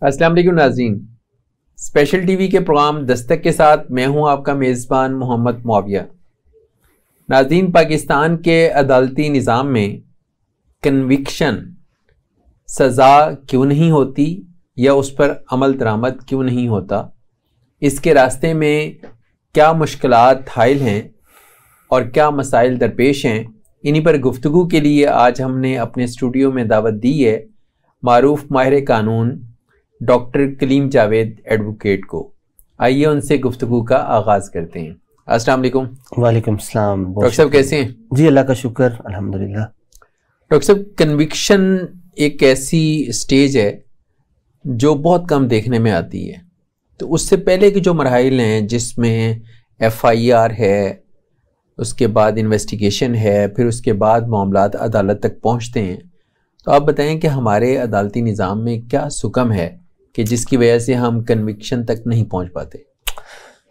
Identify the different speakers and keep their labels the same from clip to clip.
Speaker 1: अस्सलाम वालेकुम नाज़रीन, स्पेशल टीवी के प्रोग्राम दस्तक के साथ मैं हूं आपका मेज़बान मोहम्मद मुआविया। नाज़रीन, पाकिस्तान के अदालती निज़ाम में कन्विक्शन सज़ा क्यों नहीं होती या उस पर अमल दरामद क्यों नहीं होता, इसके रास्ते में क्या मुश्किलात हाइल हैं और क्या मसाइल दरपेश हैं, इन्हीं पर गुफ्तगू के लिए आज हमने अपने स्टूडियो में दावत दी है मारूफ माहिर कानून डॉक्टर कलीम जावेद एडवोकेट को। आइए उनसे गुफ्तगू का आगाज़ करते हैं। अस्सलाम वालेकुम।
Speaker 2: वालेकुम सलाम।
Speaker 1: डॉक्टर साहब कैसे हैं?
Speaker 2: जी अल्लाह का शुक्र, अल्हम्दुलिल्लाह।
Speaker 1: डॉक्टर साहब, कन्विक्शन एक ऐसी स्टेज है जो बहुत कम देखने में आती है, तो उससे पहले के जो मराहिल हैं जिसमें FIR है, उसके बाद इन्वेस्टिगेशन है, फिर उसके बाद मामलात अदालत तक पहुंचते हैं, तो आप बताएं कि हमारे अदालती निज़ाम में क्या सुकम है कि जिसकी वजह से हम कन्विक्शन तक नहीं पहुंच पाते?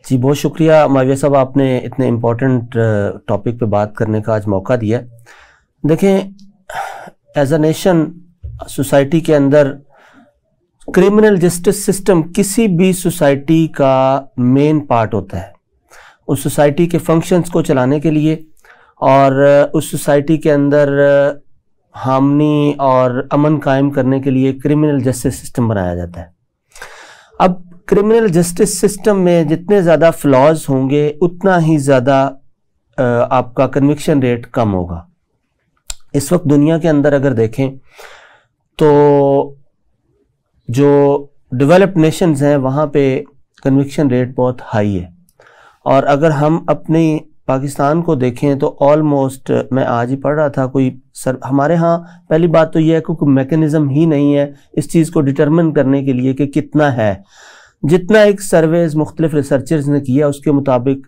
Speaker 2: जी बहुत शुक्रिया माविया साहब, आपने इतने इम्पोर्टेंट टॉपिक पे बात करने का आज मौका दिया। देखें, एज अ नेशन सोसाइटी के अंदर क्रिमिनल जस्टिस सिस्टम किसी भी सोसाइटी का मेन पार्ट होता है। उस सोसाइटी के फंक्शंस को चलाने के लिए और उस सोसाइटी के अंदर हार्मनी और अमन कायम करने के लिए क्रिमिनल जस्टिस सिस्टम बनाया जाता है। अब क्रिमिनल जस्टिस सिस्टम में जितने ज़्यादा फ्लॉज होंगे उतना ही ज़्यादा आपका कन्विक्शन रेट कम होगा। इस वक्त दुनिया के अंदर अगर देखें तो जो डेवलप्ड नेशंस हैं वहाँ पे कन्विक्शन रेट बहुत हाई है, और अगर हम अपनी पाकिस्तान को देखें तो ऑलमोस्ट, मैं आज ही पढ़ रहा था हमारे यहाँ पहली बात तो यह है कि कोई मैकेनिज़्म ही नहीं है इस चीज़ को डिटरमिन करने के लिए कि कितना है। जितना एक सर्वेज मुख्तलिफ रिसर्चर्स ने किया उसके मुताबिक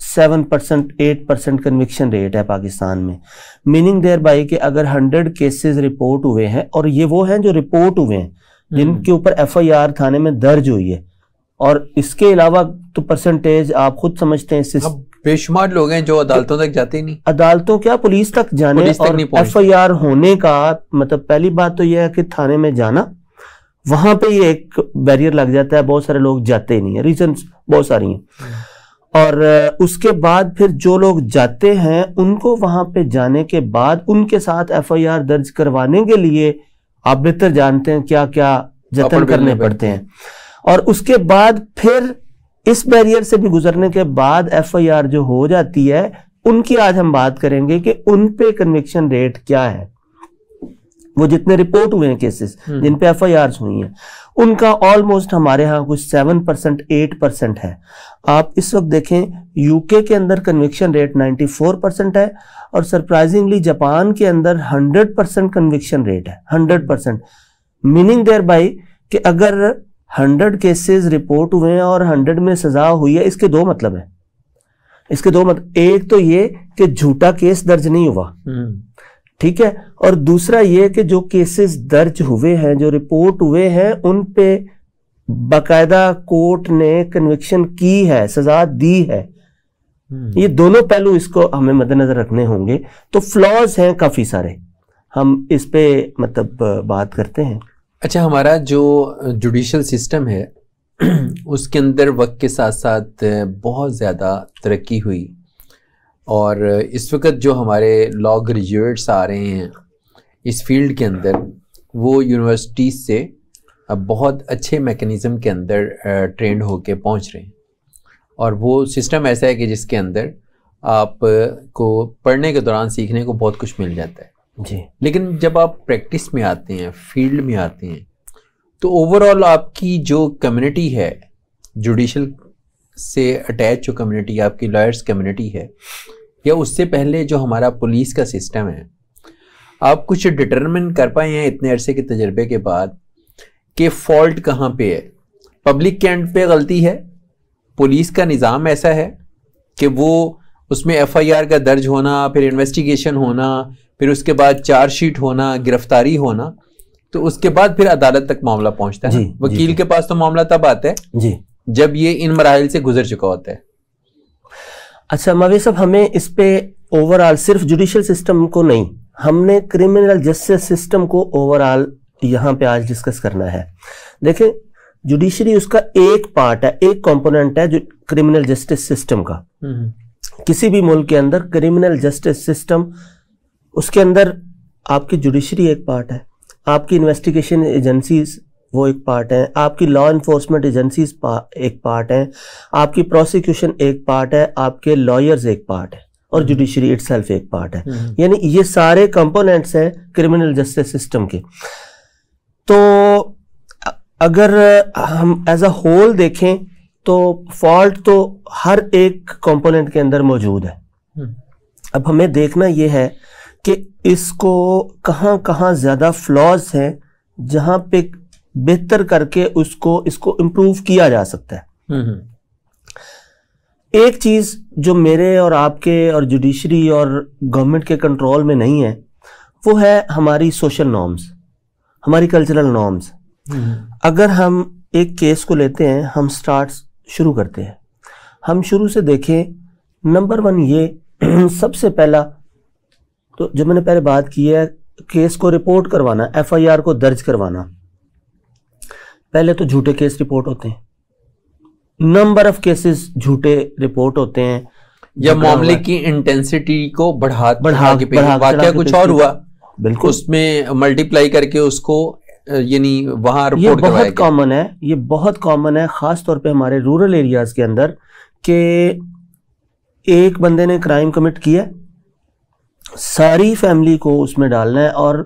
Speaker 2: 7% 8% कन्विक्शन रेट है पाकिस्तान में। मीनिंग देयर बाई कि अगर 100 केसेस रिपोर्ट हुए हैं, और ये वो हैं जो रिपोर्ट हुए हैं जिनके ऊपर FIR थाने में दर्ज हुई है, और इसके अलावा तो परसेंटेज आप खुद समझते हैं,
Speaker 1: बेशुमार लोग हैं जो अदालतों तक जाते ही नहीं।
Speaker 2: अदालतों क्या, पुलिस तक जाने और FIR होने का मतलब पहली बात तो यह है कि थाने में जाना, वहां पे ये एक बैरियर लग जाता है, बहुत सारे लोग जाते ही नहीं है, रीजंस बहुत सारी हैं। और उसके बाद फिर जो लोग जाते हैं उनको वहां पे जाने के बाद उनके साथ FIR दर्ज करवाने के लिए आप बेहतर जानते हैं क्या क्या जतन करने पड़ते हैं, और उसके बाद फिर इस बैरियर से भी गुजरने के बाद FIR जो हो जाती है उनकी आज हम बात करेंगे कि उन पे कन्विक्शन रेट क्या है। वो जितने रिपोर्ट हुए हैं केसेस जिन पे FIRs हुई हैं उनका ऑलमोस्ट हमारे यहाँ कुछ 7% 8% है। आप इस वक्त देखें UK के अंदर कन्विक्शन रेट 94% है, और सरप्राइजिंगली जापान के अंदर 100% कन्विक्शन रेट है। 100%, मीनिंग देयर बाई कि अगर 100 केसेस रिपोर्ट हुए हैं और 100 में सजा हुई है, इसके दो मतलब है। इसके दो मतलब, एक तो ये कि झूठा केस दर्ज नहीं हुआ, ठीक है, और दूसरा ये कि जो केसेस दर्ज हुए हैं, जो रिपोर्ट हुए हैं, उन पे बाकायदा कोर्ट ने कन्विक्शन की है, सजा दी है। ये दोनों पहलू इसको हमें मद्देनजर रखने होंगे। तो फ्लॉज हैं काफी सारे, हम इस पे मतलब बात करते हैं।
Speaker 1: अच्छा, हमारा जो जुडिशल सिस्टम है उसके अंदर वक्त के साथ साथ बहुत ज़्यादा तरक्की हुई, और इस वक्त जो हमारे लॉ ग्रेजुएट्स आ रहे हैं इस फील्ड के अंदर, वो यूनिवर्सिटीज़ से अब बहुत अच्छे मैकेनिज़्म के अंदर ट्रेंड होके पहुंच रहे हैं, और वो सिस्टम ऐसा है कि जिसके अंदर आपको पढ़ने के दौरान सीखने को बहुत कुछ मिल जाता है
Speaker 2: जी।
Speaker 1: लेकिन जब आप प्रैक्टिस में आते हैं, फील्ड में आते हैं, तो ओवरऑल आपकी जो कम्युनिटी है, जुडिशल से अटैच जो कम्युनिटी आपकी लॉयर्स कम्युनिटी है, या उससे पहले जो हमारा पुलिस का सिस्टम है, आप कुछ डिटरमिन कर पाए हैं इतने अरसे के तजर्बे के बाद कि फॉल्ट कहाँ पे है? पब्लिक के एंड पे गलती है, पुलिस का निज़ाम ऐसा है कि वो उसमें FIR का दर्ज होना, फिर इन्वेस्टिगेशन होना, फिर उसके बाद चार्जशीट होना, गिरफ्तारी होना, तो उसके बाद फिर अदालत तक मामला पहुंचता है। वकील के पास तो मामला तब आता है
Speaker 2: जी
Speaker 1: जब ये इन मराहिल से गुजर चुका होता है।
Speaker 2: अच्छा मावी साहब, हमें इस पे ओवरऑल सिर्फ जुडिशियल सिस्टम को नहीं, हमने क्रिमिनल जस्टिस सिस्टम को ओवरऑल यहाँ पे आज डिस्कस करना है। देखें जुडिशरी उसका एक पार्ट है, एक कंपोनेंट है जो क्रिमिनल जस्टिस सिस्टम का। किसी भी मुल्क के अंदर क्रिमिनल जस्टिस सिस्टम, उसके अंदर आपकी जुडिशरी एक पार्ट है, आपकी इन्वेस्टिगेशन एजेंसीज वो एक पार्ट है, आपकी लॉ इन्फोर्समेंट एजेंसीज एक पार्ट है, आपकी प्रोसिक्यूशन एक पार्ट है, आपके लॉयर्स एक पार्ट है और जुडिशरी इटसेल्फ एक पार्ट है। यानी ये सारे कंपोनेंट्स हैं क्रिमिनल जस्टिस सिस्टम के। तो अगर हम एज अ होल देखें तो फॉल्ट तो हर एक कंपोनेंट के अंदर मौजूद है। अब हमें देखना यह है कि इसको कहाँ कहाँ ज्यादा फ्लॉज हैं जहां पे बेहतर करके इसको इम्प्रूव किया जा सकता है। एक चीज जो मेरे और आपके और जुडिशरी और गवर्नमेंट के कंट्रोल में नहीं है वो है हमारी सोशल नॉर्म्स, हमारी कल्चरल नॉर्म्स। अगर हम एक केस को लेते हैं, हम स्टार्ट शुरू करते हैं, हम शुरू से देखें, नंबर 1 ये सबसे पहला तो जो मैंने पहले बात की है, केस को रिपोर्ट करवाना, FIR को दर्ज करवाना। पहले तो झूठे केस रिपोर्ट होते हैं, नंबर ऑफ केसेस झूठे रिपोर्ट होते हैं,
Speaker 1: या मामले की इंटेंसिटी को बढ़ा के वाकया कुछ और हुआ, बिल्कुल उसमें मल्टीप्लाई करके उसको यानी वहां रिपोर्ट करवाया गया।
Speaker 2: बहुत कॉमन है, ये बहुत कॉमन है, खास तौर पे हमारे रूरल एरियाज के अंदर, कि एक बंदे ने क्राइम कमिट किया, सारी फैमिली को उसमें डालना है। और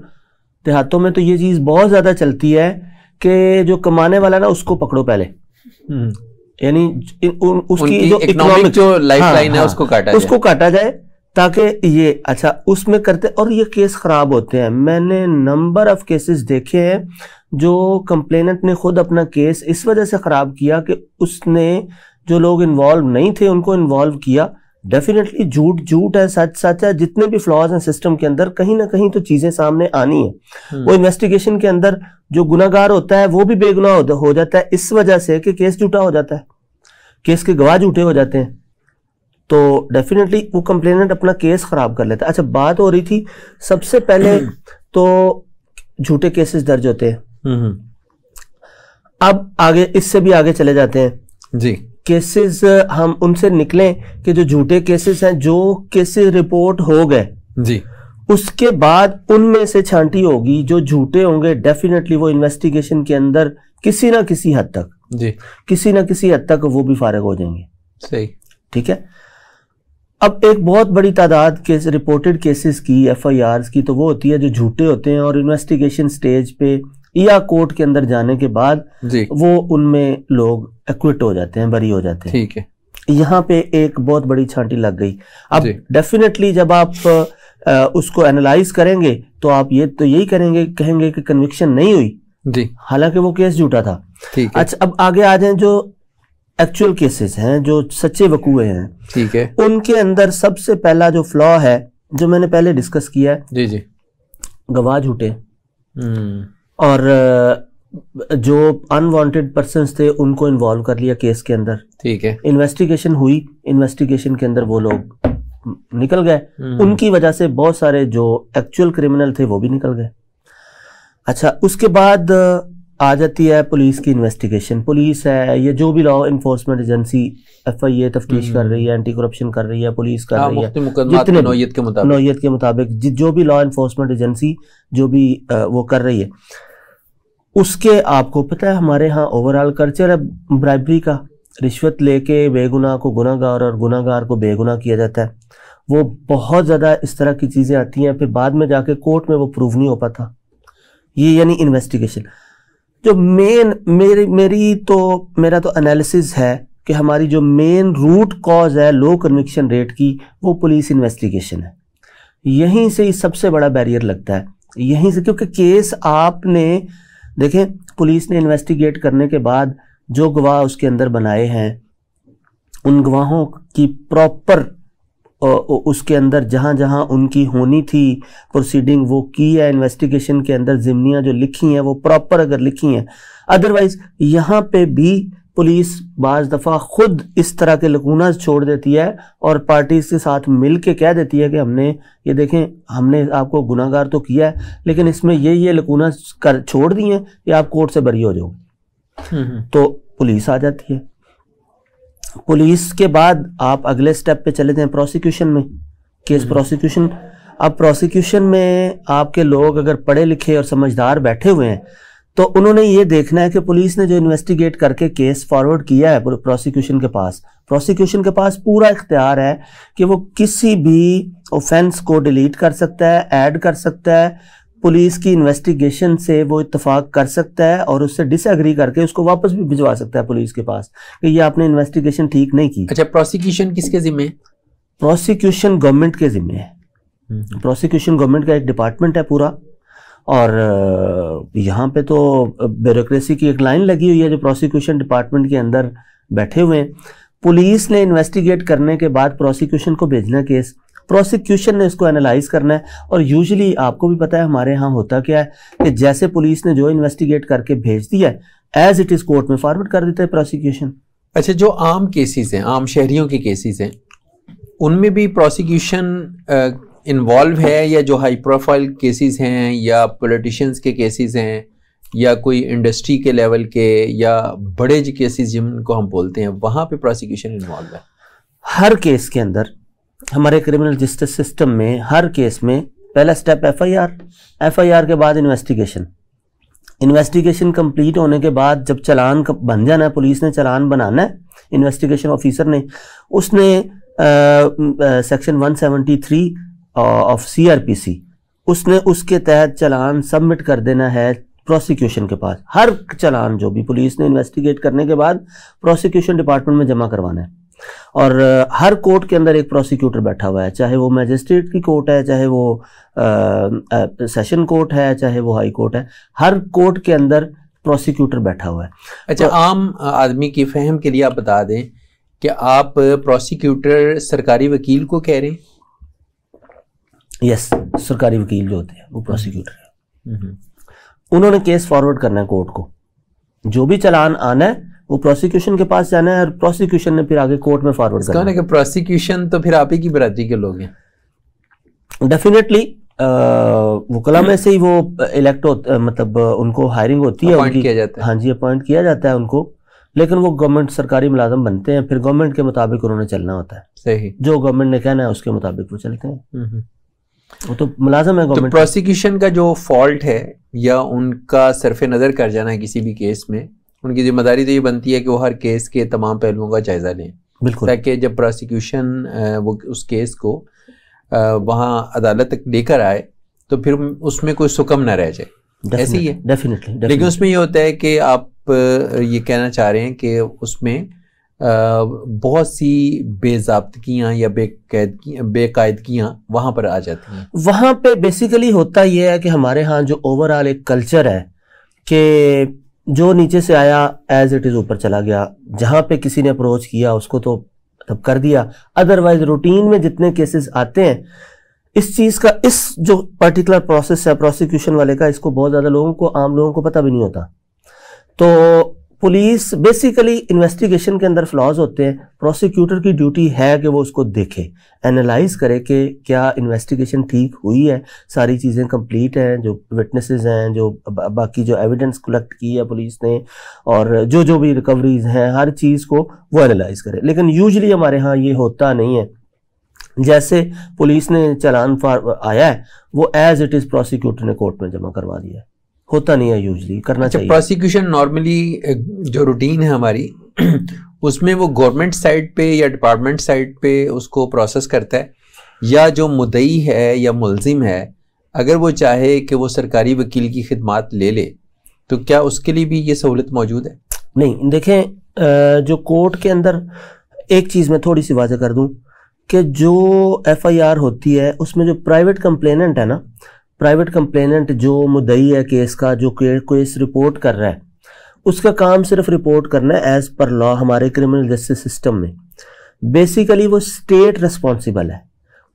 Speaker 2: देहातों में तो ये चीज बहुत ज्यादा चलती है कि जो कमाने वाला ना उसको पकड़ो पहले, यानी उसकी जो इकोनॉमिक जो लाइफलाइन है उसको काटा जाए ताकि ये अच्छा उसमें करते। और ये केस खराब होते हैं। मैंने नंबर ऑफ केसेस देखे हैं जो कंप्लेनेंट ने खुद अपना केस इस वजह से खराब किया कि उसने जो लोग इन्वॉल्व नहीं थे उनको इन्वॉल्व किया। डेफिनेटली झूठ है, सच है, जितने भी फ्लॉज हैं सिस्टम के अंदर कहीं ना कहीं तो चीजें सामने आनी है। वो इन्वेस्टिगेशन के अंदर जो गुनाहगार होता है वो भी बेगुनाह हो जाता है इस वजह से कि केस झूठा हो जाता है, केस के गवाह झूठे हो जाते हैं, तो डेफिनेटली वो कंप्लेनेंट अपना केस खराब कर लेता है। अच्छा, बात हो रही थी सबसे पहले तो झूठे केसेस दर्ज होते हैं। अब आगे इससे भी आगे चले जाते हैं
Speaker 1: जी,
Speaker 2: केसेस हम उनसे निकलें कि जो झूठे केसेस हैं, जो केसेस रिपोर्ट हो गए
Speaker 1: जी,
Speaker 2: उसके बाद उनमें से छांटी होगी, जो झूठे होंगे डेफिनेटली वो इन्वेस्टिगेशन के अंदर किसी ना किसी हद तक
Speaker 1: जी,
Speaker 2: किसी ना किसी हद तक वो भी फारिग हो जाएंगे।
Speaker 1: सही,
Speaker 2: ठीक है। अब एक बहुत बड़ी तादाद के रिपोर्टेड केसेस की, FIRs की, तो वो होती है जो झूठे होते हैं और इन्वेस्टिगेशन स्टेज पे या कोर्ट के अंदर जाने के बाद वो उनमें लोग एक्विट हो जाते हैं, बरी हो जाते हैं।
Speaker 1: ठीक है।
Speaker 2: यहाँ पे एक बहुत बड़ी छांटी लग गई। अब डेफिनेटली जब आप उसको एनालाइज करेंगे तो आप यही कहेंगे कि कन्विक्शन नहीं हुई
Speaker 1: जी,
Speaker 2: हालांकि वो केस झूठा था।
Speaker 1: ठीक है।
Speaker 2: अच्छा, अब आगे आ जाएं जो एक्चुअल केसेस हैं, जो सच्चे वकूए हैं,
Speaker 1: ठीक है,
Speaker 2: उनके अंदर सबसे पहला जो फ्लॉ है जो मैंने पहले डिस्कस किया है,
Speaker 1: जी जी,
Speaker 2: गवाह झूठे और जो अनवांटेड पर्सन्स थे उनको इन्वॉल्व कर लिया केस के अंदर।
Speaker 1: ठीक है।
Speaker 2: इन्वेस्टिगेशन हुई, इन्वेस्टिगेशन के अंदर वो लोग निकल गए, उनकी वजह से बहुत सारे जो एक्चुअल क्रिमिनल थे वो भी निकल गए। अच्छा, उसके बाद आ जाती है पुलिस की इन्वेस्टिगेशन। पुलिस है, ये जो भी लॉ इन्फोर्समेंट एजेंसी FIA तफ्तीश कर रही है, एंटी करप्शन कर रही है, पुलिस कर रही है, जितने नौयत के मुताबिक जो भी लॉ इन्फोर्समेंट एजेंसी जो भी वो कर रही है, उसके आपको पता है हमारे यहाँ ओवरऑल कल्चर है ब्राइबरी का, रिश्वत लेके बेगुनाह को गुनाहगार और गुनाहगार को बेगुनाह किया जाता है। वो बहुत ज़्यादा इस तरह की चीज़ें आती हैं, फिर बाद में जाके कोर्ट में वो प्रूव नहीं हो पाता। ये यानी इन्वेस्टिगेशन जो मेरा तो एनालिसिस है कि हमारी जो मेन रूट कॉज है लो कन्विक्शन रेट की, वो पुलिस इन्वेस्टिगेशन है। यहीं से सबसे बड़ा बैरियर लगता है, यहीं से, क्योंकि केस आपने देखें, पुलिस ने इन्वेस्टिगेट करने के बाद जो गवाह उसके अंदर बनाए हैं, उन गवाहों की प्रॉपर उसके अंदर जहां जहां उनकी होनी थी प्रोसीडिंग वो की है, इन्वेस्टिगेशन के अंदर जिम्नियां जो लिखी हैं वो प्रॉपर अगर लिखी हैं। अदरवाइज यहाँ पे भी पुलिस बाज दफा खुद इस तरह के लकूना छोड़ देती है और पार्टीज के साथ मिल के कह देती है कि हमने ये देखें, हमने आपको गुनाहगार तो किया है लेकिन इसमें ये लकूना छोड़ दिए हैं, या आप कोर्ट से बरी हो जाओ। तो पुलिस आ जाती है। पुलिस के बाद आप अगले स्टेप पे चले जाएं प्रोसिक्यूशन में, केस प्रोसिक्यूशन। अब प्रोसिक्यूशन में आपके लोग अगर पढ़े लिखे और समझदार बैठे हुए हैं तो उन्होंने ये देखना है कि पुलिस ने जो इन्वेस्टिगेट करके केस फॉरवर्ड किया है प्रोसिक्यूशन के पास पूरा इख्तियार है कि वो किसी भी ऑफेंस को डिलीट कर सकता है, ऐड कर सकता है, पुलिस की इन्वेस्टिगेशन से वो इत्तेफाक कर सकता है और उससे डिसएग्री करके उसको वापस भी भिजवा सकता है पुलिस के पास कि ये आपने इन्वेस्टिगेशन ठीक नहीं की।
Speaker 1: अच्छा, प्रोसिक्यूशन किसके जिम्मे है?
Speaker 2: प्रोसिक्यूशन गवर्नमेंट के जिम्मे है। प्रोसिक्यूशन गवर्नमेंट का एक डिपार्टमेंट है पूरा, और यहाँ पे तो ब्यूरोक्रेसी की एक लाइन लगी हुई है जो प्रोसिक्यूशन डिपार्टमेंट के अंदर बैठे हुए हैं। पुलिस ने इन्वेस्टिगेट करने के बाद प्रोसिक्यूशन को भेजना केस, प्रोसिक्यूशन ने इसको एनालाइज करना है। और यूजुअली आपको भी पता है हमारे यहाँ होता क्या है कि जैसे पुलिस ने जो इन्वेस्टिगेट करके भेज दिया है एज इट इज कोर्ट में फॉरवर्ड कर देता है प्रोसिक्यूशन।
Speaker 1: अच्छा, जो आम केसेस हैं, आम शहरियों के केसेस हैं, उनमें भी प्रोसिक्यूशन इन्वॉल्व है, या जो हाई प्रोफाइल केसेस हैं या पॉलिटिशियंस के केसेस हैं या कोई इंडस्ट्री के लेवल के या बड़े जो केसेस जिनको हम बोलते हैं वहाँ पे प्रोसिक्यूशन इन्वॉल्व है?
Speaker 2: हर केस के अंदर हमारे क्रिमिनल जस्टिस सिस्टम में हर केस में पहला स्टेप एफआईआर के बाद इन्वेस्टिगेशन कंप्लीट होने के बाद जब चालान बन जाना है, पुलिस ने चालान बनाना है, इन्वेस्टिगेशन ऑफिसर ने, उसने सेक्शन 173 ऑफ CRPC उसने उसके तहत चालान सबमिट कर देना है प्रोसिक्यूशन के पास। हर चालान जो भी पुलिस ने इन्वेस्टिगेट करने के बाद प्रोसिक्यूशन डिपार्टमेंट में जमा करवाना है। और हर कोर्ट के अंदर एक प्रोसिक्यूटर बैठा हुआ है, चाहे वो मैजिस्ट्रेट की कोर्ट है, चाहे वो सेशन कोर्ट है, चाहे वो हाई कोर्ट है, हर कोर्ट के अंदर प्रोसिक्यूटर बैठा हुआ है।
Speaker 1: अच्छा, आम आदमी की फहम के लिए आप बता दें कि आप प्रोसिक्यूटर सरकारी वकील को कह रहे हैं?
Speaker 2: यस, सरकारी वकील जो होते हैं वो प्रोसिक्यूटर है। उन्होंने केस फॉरवर्ड करना है कोर्ट को, जो भी चालान आना है वो प्रोसिक्यूशन के पास जाना है और प्रोसिक्यूशन ने फिर आगे कोर्ट में फॉरवर्ड करना है।
Speaker 1: प्रोसिक्यूशन तो फिर आप ही की बरादरी के लोग हैं?
Speaker 2: डेफिनेटली वकला में से ही वो इलेक्ट होता, मतलब उनको हायरिंग होती है,
Speaker 1: अपॉइंट किया जाता है।
Speaker 2: हाँ जी, अपॉइंट किया जाता है उनको, लेकिन वो गवर्नमेंट सरकारी मुलाजम बनते हैं, फिर गवर्नमेंट के मुताबिक उन्होंने चलना होता है।
Speaker 1: सही,
Speaker 2: जो गवर्नमेंट ने कहना है उसके मुताबिक वो चलते हैं। वो तो मुलाजम है गवर्नमेंट।
Speaker 1: तो प्रोसिक्यूशन का जो फॉल्ट है या उनका सरफे नज़र कर जाना है किसी भी केस में, उनकी जिम्मेदारी तो ये बनती है कि वो हर केस के तमाम पहलुओं का जायजा लें,
Speaker 2: बिल्कुल,
Speaker 1: ताकि जब प्रोसिक्यूशन वो उस केस को वहाँ अदालत तक लेकर आए तो फिर उसमें कोई सुकम ना रह जाए। ऐसे ही है
Speaker 2: डेफिनेटली।
Speaker 1: लेकिन उसमें ये होता है कि आप ये कहना चाह रहे हैं कि उसमें बहुत सी बेज़ाब्तगियाँ या बेकायदगियाँ वहाँ पर आ जाती हैं।
Speaker 2: वहाँ पे बेसिकली होता ये है कि हमारे यहाँ जो ओवरऑल एक कल्चर है कि जो नीचे से आया एज इट इज़ ऊपर चला गया, जहाँ पे किसी ने अप्रोच किया उसको तो तब कर दिया। अदरवाइज रूटीन में जितने केसेस आते हैं इस चीज़ का, इस जो पर्टिकुलर प्रोसेस है प्रोसिक्यूशन वाले का, इसको बहुत ज़्यादा लोगों को, आम लोगों को पता भी नहीं होता। तो पुलिस बेसिकली इन्वेस्टिगेशन के अंदर फ्लॉज होते हैं, प्रोसिक्यूटर की ड्यूटी है कि वो उसको देखे, एनालाइज करे कि क्या इन्वेस्टिगेशन ठीक हुई है, सारी चीज़ें कंप्लीट हैं, जो विटनेसेस हैं, जो बाकी जो एविडेंस कलेक्ट की है पुलिस ने, और जो भी रिकवरीज हैं, हर चीज़ को वो एनालाइज करे। लेकिन यूजुअली हमारे यहाँ ये होता नहीं है। जैसे पुलिस ने चालान आया है वो एज इट इज़ प्रोसिक्यूटर ने कोर्ट में जमा करवा दिया है, होता नहीं है यूजुअली, करना चाहिए।
Speaker 1: प्रोसिक्यूशन नॉर्मली जो रूटीन है हमारी उसमें वो गवर्नमेंट साइड पे या डिपार्टमेंट साइड पे उसको प्रोसेस करता है, या जो मुद्दई है या मुलजिम है अगर वो चाहे कि वो सरकारी वकील की खिदमात ले ले तो क्या उसके लिए भी ये सहूलत मौजूद है?
Speaker 2: नहीं, देखें जो कोर्ट के अंदर एक चीज़ मैं थोड़ी सी वाज़ेह कर दूं कि जो FIR होती है उसमें जो प्राइवेट कंप्लेनेंट है ना, प्राइवेट कंप्लेनेंट जो मुद्दई है केस का, जो केस रिपोर्ट कर रहा है, उसका काम सिर्फ रिपोर्ट करना है एज पर लॉ हमारे क्रिमिनल जस्टिस सिस्टम में। बेसिकली वो स्टेट रिस्पॉन्सिबल है,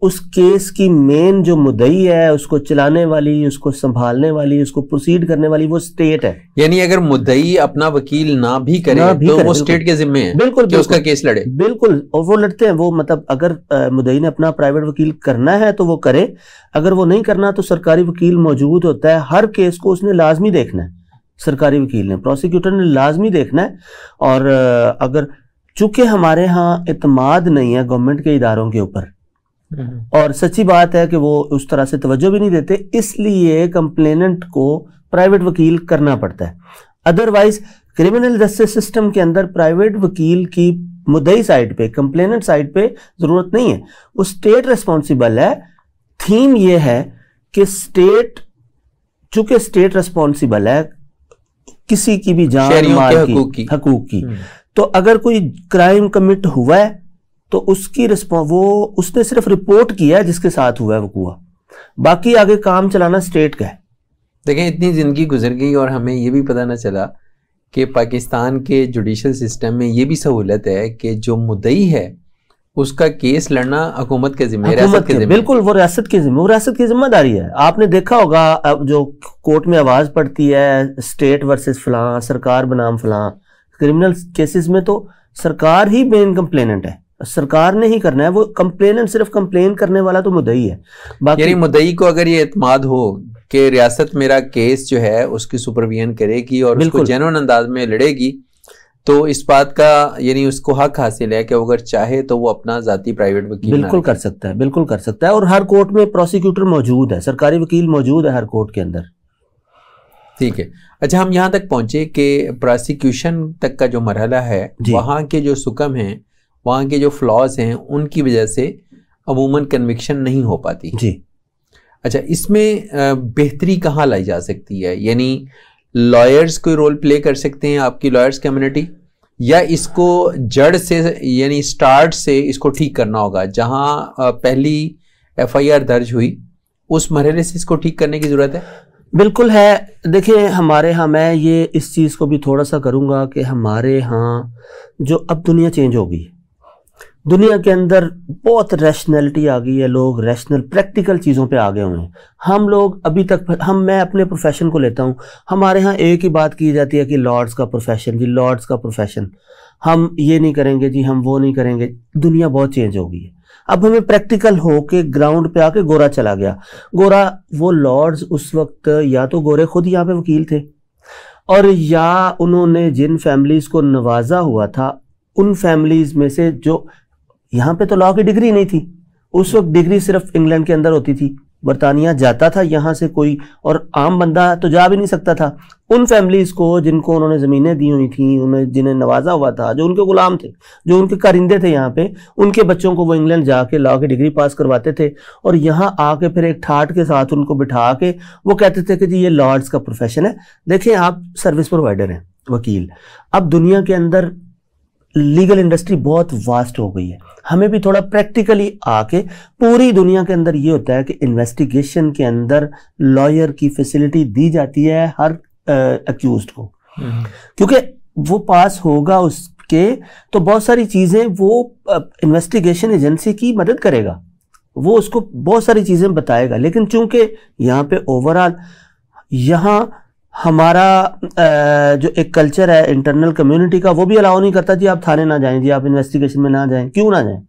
Speaker 2: उस केस की मेन जो मुद्दई है, उसको चलाने वाली, उसको संभालने वाली, उसको प्रोसीड करने वाली वो स्टेट है।
Speaker 1: यानी अगर मुद्दई अपना वकील ना भी करे तो वो स्टेट के जिम्मे है
Speaker 2: बिल्कुल
Speaker 1: कि उसका केस लड़े।
Speaker 2: बिल्कुल, और वो लड़ते हैं। वो मतलब अगर मुद्दई ने अपना प्राइवेट वकील करना है तो वो करे, अगर वो नहीं करना तो सरकारी वकील मौजूद होता है, हर केस को उसने लाजमी देखना है सरकारी वकील ने, प्रोसिक्यूटर ने लाजमी देखना है। और अगर चूंकि हमारे यहाँ इत्माद नहीं है गवर्नमेंट के इदारों के ऊपर, और सच्ची बात है कि वो उस तरह से तवज्जो भी नहीं देते, इसलिए कंप्लेनेंट को प्राइवेट वकील करना पड़ता है। अदरवाइज क्रिमिनल जस्टिस सिस्टम के अंदर प्राइवेट वकील की मुद्दई साइड पे, कंप्लेनेंट साइड पे जरूरत नहीं है, वो स्टेट रिस्पॉन्सिबल है। थीम ये है कि स्टेट, चूंकि स्टेट रिस्पॉन्सिबल है किसी की भी जान माल की, हकूक की, तो अगर कोई क्राइम कमिट हुआ है तो उसकी उसने सिर्फ रिपोर्ट किया है जिसके साथ हुआ है वकूआ, बाकी आगे काम चलाना स्टेट का है।
Speaker 1: देखें, इतनी जिंदगी गुजर गई और हमें ये भी पता ना चला कि पाकिस्तान के जुडिशल सिस्टम में ये भी सहूलत है कि जो मुद्दई है उसका केस लड़ना हुकूमत के जिम्मे,
Speaker 2: बिल्कुल वो रियासत की जिम्मेदारी है। आपने देखा होगा अब जो कोर्ट में आवाज पड़ती है स्टेट वर्सेस फलां, सरकार बनाम फलां, क्रिमिनल केसेस में तो सरकार ही मेन कंप्लेनेंट है, सरकार ने ही करना है, वो कंप्लेनेंट सिर्फ कंप्लेन करने वाला तो मुद्दई है।
Speaker 1: बाकी यानी मुद्दई को अगर ये एतमाद हो कि रियासत मेरा केस जो है उसकी सुपरविजन करेगी और उसको जेन्युइन अंदाज में लड़ेगी, तो इस बात का यानी उसको हक हासिल है कि अगर चाहे तो वो अपना जाती प्राइवेट वकील
Speaker 2: बिल्कुल कर सकता है, बिल्कुल कर सकता है। और हर कोर्ट में प्रोसिक्यूटर मौजूद है, सरकारी वकील मौजूद है हर कोर्ट के अंदर।
Speaker 1: ठीक है, अच्छा हम यहाँ तक पहुंचे कि प्रोसिक्यूशन तक का जो मरहला है, वहाँ के जो सुकम हैं, वहाँ के जो फ्लॉज हैं, उनकी वजह से अमूमन कन्विक्शन नहीं हो पाती
Speaker 2: जी।
Speaker 1: अच्छा, इसमें बेहतरी कहाँ लाई जा सकती है? यानी लॉयर्स कोई रोल प्ले कर सकते हैं, आपकी लॉयर्स कम्युनिटी, या इसको जड़ से यानी स्टार्ट से इसको ठीक करना होगा? जहाँ पहली एफआईआर दर्ज हुई उस मरहले से इसको ठीक करने की जरूरत है?
Speaker 2: बिल्कुल है। देखिए हमारे यहाँ, मैं ये इस चीज़ को भी थोड़ा सा करूँगा कि हमारे यहाँ जो अब दुनिया चेंज हो गई, दुनिया के अंदर बहुत रैशनैलिटी आ गई है, लोग रैशनल प्रैक्टिकल चीज़ों पे आ गए हुए हैं। हम लोग अभी तक, मैं अपने प्रोफेशन को लेता हूँ, हमारे यहाँ एक ही बात की जाती है कि लॉर्ड्स का प्रोफेशन जी, लॉर्ड्स का प्रोफेशन, हम ये नहीं करेंगे जी, हम वो नहीं करेंगे। दुनिया बहुत चेंज हो गई है, अब हमें प्रैक्टिकल हो के ग्राउंड पे आके गोरा चला गया। गोरा, वो लॉर्ड्स उस वक्त या तो गोरे खुद यहाँ पे वकील थे, और या उन्होंने जिन फैमिलीज को नवाजा हुआ था उन फैमिलीज में से, जो यहाँ पे तो लॉ की डिग्री नहीं थी उस वक्त, डिग्री सिर्फ इंग्लैंड के अंदर होती थी, बरतानिया जाता था यहाँ से कोई, और आम बंदा तो जा भी नहीं सकता था। उन फैमिलीज को जिनको उन्होंने ज़मीनें दी हुई थी, उन्हें जिन्हें नवाजा हुआ था, जो उनके गुलाम थे, जो उनके कारिंदे थे यहाँ पे, उनके बच्चों को वो इंग्लैंड जाके लॉ की डिग्री पास करवाते थे, और यहाँ आके फिर एक ठाट के साथ उनको बिठा के वो कहते थे कि जी ये लॉर्ड्स का प्रोफेशन है। देखें, आप सर्विस प्रोवाइडर हैं, वकील। अब दुनिया के अंदर लीगल इंडस्ट्री बहुत वास्ट हो गई है, हमें भी थोड़ा प्रैक्टिकली आके, पूरी दुनिया के अंदर ये होता है कि इन्वेस्टिगेशन के अंदर लॉयर की फैसिलिटी दी जाती है हर अक्यूज्ड को, क्योंकि वो पास होगा उसके, तो बहुत सारी चीजें वो इन्वेस्टिगेशन एजेंसी की मदद करेगा, वो उसको बहुत सारी चीजें बताएगा। लेकिन चूंकि यहाँ पे ओवरऑल यहाँ हमारा जो एक कल्चर है इंटरनल कम्युनिटी का, वो भी अलाउ नहीं करता जी आप थाने ना जाएं, जी आप इन्वेस्टिगेशन में ना जाएं। क्यों ना जाएं?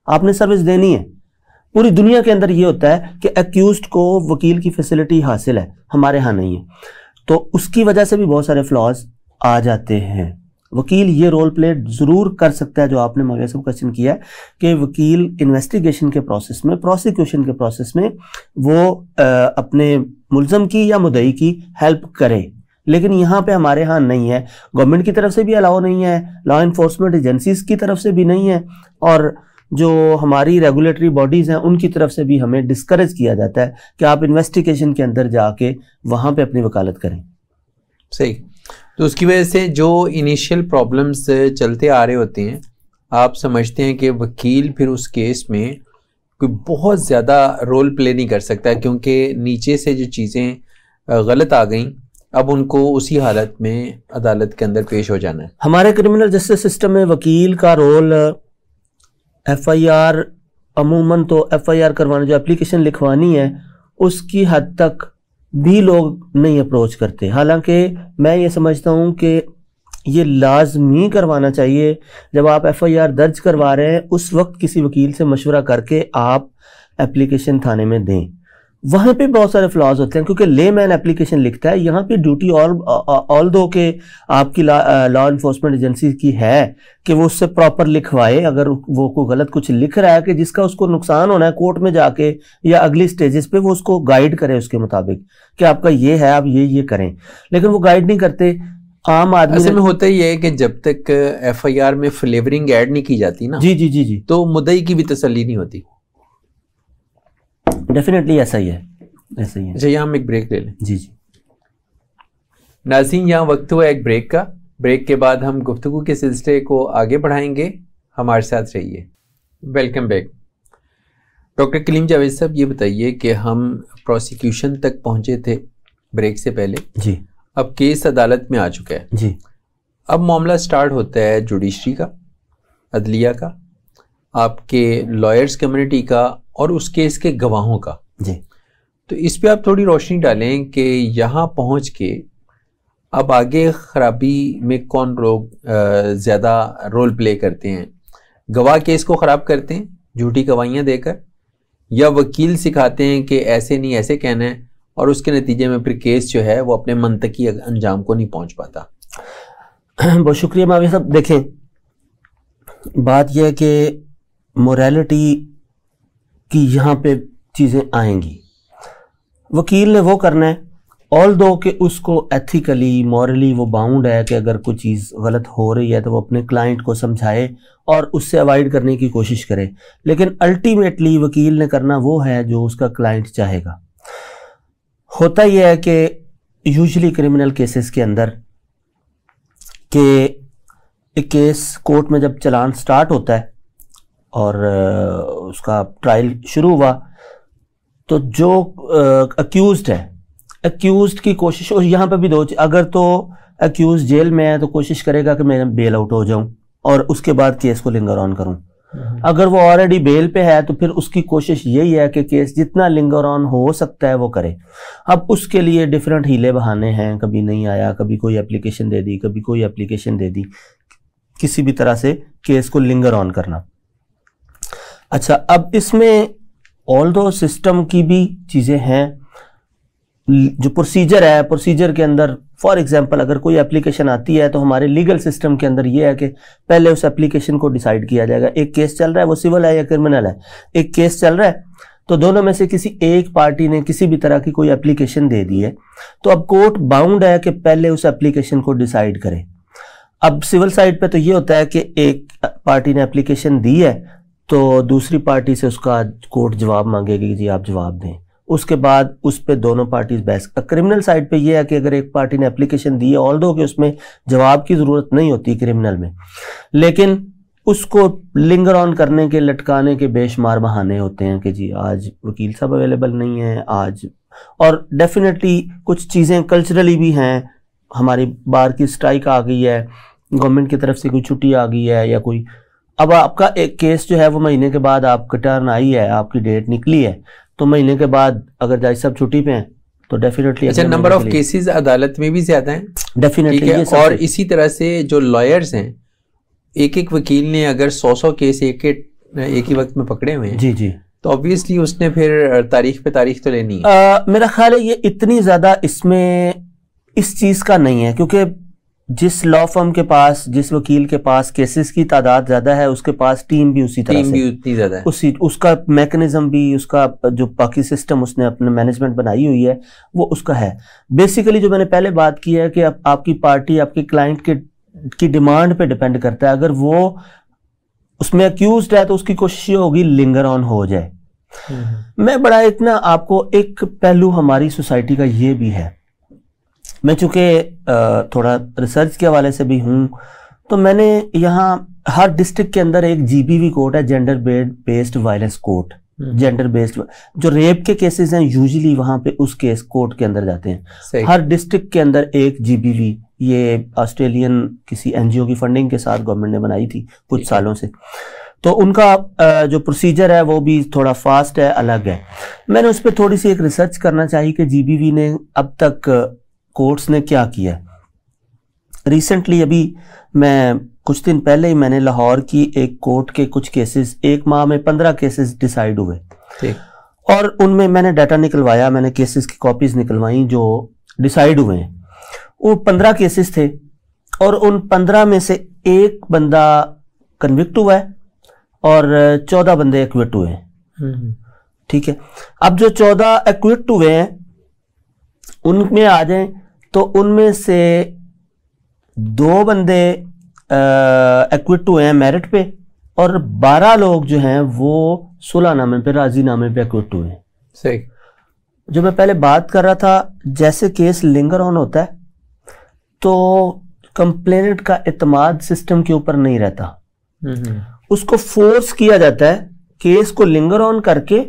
Speaker 2: आपने सर्विस देनी है। पूरी दुनिया के अंदर ये होता है कि अक्यूज्ड को वकील की फैसिलिटी हासिल है, हमारे यहाँ नहीं है, तो उसकी वजह से भी बहुत सारे फ्लॉज आ जाते हैं। वकील ये रोल प्ले जरूर कर सकता है, जो आपने मौके से क्वेश्चन किया है कि वकील इन्वेस्टिगेशन के प्रोसेस में, प्रोसिक्यूशन के प्रोसेस में वो अपने मुल्ज़म की या मुद्दई की हेल्प करे, लेकिन यहाँ पे हमारे यहाँ नहीं है, गवर्नमेंट की तरफ से भी अलाउ नहीं है, लॉ इन्फोर्समेंट एजेंसीज की तरफ से भी नहीं है, और जो हमारी रेगुलेटरी बॉडीज़ हैं उनकी तरफ से भी हमें डिस्करेज किया जाता है कि आप इन्वेस्टिगेशन के अंदर जाके वहाँ पे अपनी वकालत करें।
Speaker 1: सही, तो उसकी वजह से जो इनिशियल प्रॉब्लम्स चलते आ रहे होते हैं, आप समझते हैं कि वकील फिर उस केस में कोई बहुत ज़्यादा रोल प्ले नहीं कर सकता, क्योंकि नीचे से जो चीज़ें गलत आ गई, अब उनको उसी हालत में अदालत के अंदर पेश हो जाना है।
Speaker 2: हमारे क्रिमिनल जस्टिस सिस्टम में वकील का रोल, एफआईआर, अमूमन तो एफआईआर करवाने, जो एप्लीकेशन लिखवानी है, उसकी हद तक भी लोग नहीं अप्रोच करते। हालांकि मैं ये समझता हूँ कि ये लाजमी करवाना चाहिए। जब आप एफआईआर दर्ज करवा रहे हैं, उस वक्त किसी वकील से मशवरा करके आप एप्लीकेशन थाने में दें। वहां पे बहुत सारे फ्लॉज होते हैं, क्योंकि लेमैन एप्लीकेशन लिखता है, यहाँ पे ड्यूटी ऑल दो के आपकी लॉ इन्फोर्समेंट एजेंसी की है कि वो उससे प्रॉपर लिखवाए। अगर वो को गलत कुछ लिख रहा है कि जिसका उसको नुकसान होना है, कोर्ट में जाके या अगली स्टेजेस पे वो उसको गाइड करे उसके मुताबिक कि आपका ये है, आप ये करें, लेकिन वो गाइड नहीं करते। आम आदमी
Speaker 1: असल में होता ही है कि जब तक एफआईआर में फ्लेवरिंग ऐड नहीं की जाती ना,
Speaker 2: जी,
Speaker 1: तो मुद्दई की भी तसल्ली नहीं होती।
Speaker 2: डेफिनेटली ऐसा ही है।
Speaker 1: अच्छा, यहाँ हम एक ब्रेक ले लें।
Speaker 2: जी।
Speaker 1: नाज़रीन, यहाँ वक्त हुआ एक ब्रेक का। ब्रेक के बाद हम गुफ्तगू के सिलसिले को आगे बढ़ाएंगे, हमारे साथ रहिए। Welcome back. Doctor Kaleem Javed साहब, ये बताइए कि हम प्रोसिक्यूशन तक पहुंचे थे ब्रेक से पहले
Speaker 2: जी।
Speaker 1: अब केस अदालत में आ चुका है
Speaker 2: जी।
Speaker 1: अब मामला स्टार्ट होता है जुडिशरी का, अदलिया का, आपके लॉयर्स कम्युनिटी का और उस केस के गवाहों का।
Speaker 2: जी।
Speaker 1: तो इस पे आप थोड़ी रोशनी डालें कि यहाँ पहुँच के अब आगे खराबी में कौन लोग ज़्यादा रोल प्ले करते हैं। गवाह केस को ख़राब करते हैं झूठी गवाहियाँ देकर, या वकील सिखाते हैं कि ऐसे नहीं ऐसे कहना है, और उसके नतीजे में फिर केस जो है वो अपने मंतकी अंजाम को नहीं पहुंच पाता।
Speaker 2: बहुत शुक्रिया मावी साहब। देखें, बात यह है कि मोरालिटी की यहाँ पे चीज़ें आएंगी। वकील ने वो करना है, ऑल दो कि उसको एथिकली मॉरली वो बाउंड है कि अगर कोई चीज़ गलत हो रही है तो वो अपने क्लाइंट को समझाए और उससे अवॉइड करने की कोशिश करे, लेकिन अल्टीमेटली वकील ने करना वो है जो उसका क्लाइंट चाहेगा। होता यह है कि यूजुअली क्रिमिनल केसेस के अंदर के एक केस कोर्ट में जब चलान स्टार्ट होता है और उसका ट्रायल शुरू हुआ, तो जो अक्यूज्ड है, अक्यूज्ड की कोशिश, और यहाँ पे भी दो, अगर तो अक्यूज जेल में है तो कोशिश करेगा कि मैं बेल आउट हो जाऊं और उसके बाद केस को लिंगर ऑन करूं। अगर वो ऑलरेडी बेल पे है तो फिर उसकी कोशिश यही है कि केस जितना लिंगर ऑन हो सकता है वो करे। अब उसके लिए डिफरेंट हीले बहाने हैं, कभी नहीं आया, कभी कोई एप्लीकेशन दे दी, कभी कोई एप्लीकेशन दे दी, किसी भी तरह से केस को लिंगर ऑन करना। अच्छा, अब इसमें ऑल दो सिस्टम की भी चीज़ें हैं, जो प्रोसीजर है, प्रोसीजर के अंदर फॉर एग्जांपल अगर कोई एप्लीकेशन आती है तो हमारे लीगल सिस्टम के अंदर ये है कि पहले उस एप्लीकेशन को डिसाइड किया जाएगा। एक केस चल रहा है, वो सिविल है या क्रिमिनल है, एक केस चल रहा है, तो दोनों में से किसी एक पार्टी ने किसी भी तरह की कोई एप्लीकेशन दे दी है, तो अब कोर्ट बाउंड है कि पहले उस एप्लीकेशन को डिसाइड करे। अब सिविल साइड पे तो ये होता है कि एक पार्टी ने एप्लीकेशन दी है तो दूसरी पार्टी से उसका कोर्ट जवाब मांगेगी कि जी आप जवाब दें, उसके बाद उस पे दोनों पार्टीज बहस। क्रिमिनल साइड पे ये है कि अगर एक पार्टी ने एप्लीकेशन दी है, ऑल्दो कि उसमें जवाब की ज़रूरत नहीं होती क्रिमिनल में, लेकिन उसको लिंगर ऑन करने के, लटकाने के बेशुमार बहाने होते हैं कि जी आज वकील साहब अवेलेबल नहीं है आज। और डेफिनेटली कुछ चीज़ें कल्चरली भी हैं, हमारी बार की स्ट्राइक आ गई है, गवर्नमेंट की तरफ से कोई छुट्टी आ गई है, या कोई अब आपका एक केस जो है वो महीने के बाद आपका टर्न आई है, आपकी डेट निकली है, तो महीने के बाद अगर जज साहब छुट्टी पे हैं तो डेफिनेटली
Speaker 1: अच्छा नंबर ऑफ केसेस अदालत में भी ज्यादा हैं
Speaker 2: डेफिनेटली।
Speaker 1: और इसी तरह से जो लॉयर्स हैं, एक एक वकील ने अगर 100 केस एक ही वक्त में पकड़े हुए हैं,
Speaker 2: जी जी,
Speaker 1: तो ऑब्वियसली उसने फिर तारीख पे तारीख तो लेनी है।
Speaker 2: मेरा ख्याल है ये इतनी ज्यादा इसमें इस चीज का नहीं है, क्योंकि जिस लॉ फर्म के पास, जिस वकील के पास केसेस की तादाद ज्यादा है, उसके पास टीम भी उसी तरह से
Speaker 1: उतनी ज्यादा है,
Speaker 2: उसका मैकेनिज्म भी, उसका जो बाकी सिस्टम उसने अपने मैनेजमेंट बनाई हुई है वो उसका है। बेसिकली जो मैंने पहले बात की है कि अब आपकी पार्टी आपके क्लाइंट की डिमांड पे डिपेंड करता है। अगर वो उसमें अक्यूज्ड है तो उसकी कोशिश ये होगी लिंगर ऑन हो जाए। मैं बड़ा एक ना आपको एक पहलू हमारी सोसाइटी का ये भी है, मैं चूंकि थोड़ा रिसर्च के हवाले से भी हूँ, तो मैंने यहाँ हर डिस्ट्रिक्ट के अंदर एक जीबीवी कोर्ट है, gender based violence court, gender based जो रेप के केसेस हैं यूजुअली वहाँ पे उस केस कोर्ट के अंदर जाते हैं। हर डिस्ट्रिक्ट के अंदर एक जीबीवी, ये ऑस्ट्रेलियन किसी एनजीओ की फंडिंग के साथ गवर्नमेंट ने बनाई थी कुछ सालों से, तो उनका जो प्रोसीजर है वो भी थोड़ा फास्ट है, अलग है। मैंने उस पर थोड़ी सी एक रिसर्च करना चाहिए कि जीबीवी ने अब तक कोर्ट्स ने क्या किया। रिसेंटली अभी मैं कुछ दिन पहले ही मैंने लाहौर की एक कोर्ट के कुछ केसेस, एक माह में 15 केसेस डिसाइड हुए, और उनमें मैंने डाटा निकलवाया, मैंने केसेस की कॉपीज निकलवाई जो डिसाइड हुए हैं। वो 15 केसेस थे और उन 15 में से एक बंदा कन्विक्ट हुआ है और 14 बंदे एक्विट हुए हैं। ठीक है, अब जो 14 एक्विट हुए हैं उनमें आ जाएं तो उनमें से 2 बंदे एक्विट हुए हैं मेरिट पे और 12 लोग जो हैं वो सुलहनामे पे, राजीनामे पे एक्विट हुए हैं।
Speaker 1: सही।
Speaker 2: जो मैं पहले बात कर रहा था, जैसे केस लिंगर ऑन होता है तो कंप्लेनेंट का इत्मीनान सिस्टम के ऊपर नहीं रहता, उसको फोर्स किया जाता है, केस को लिंगर ऑन करके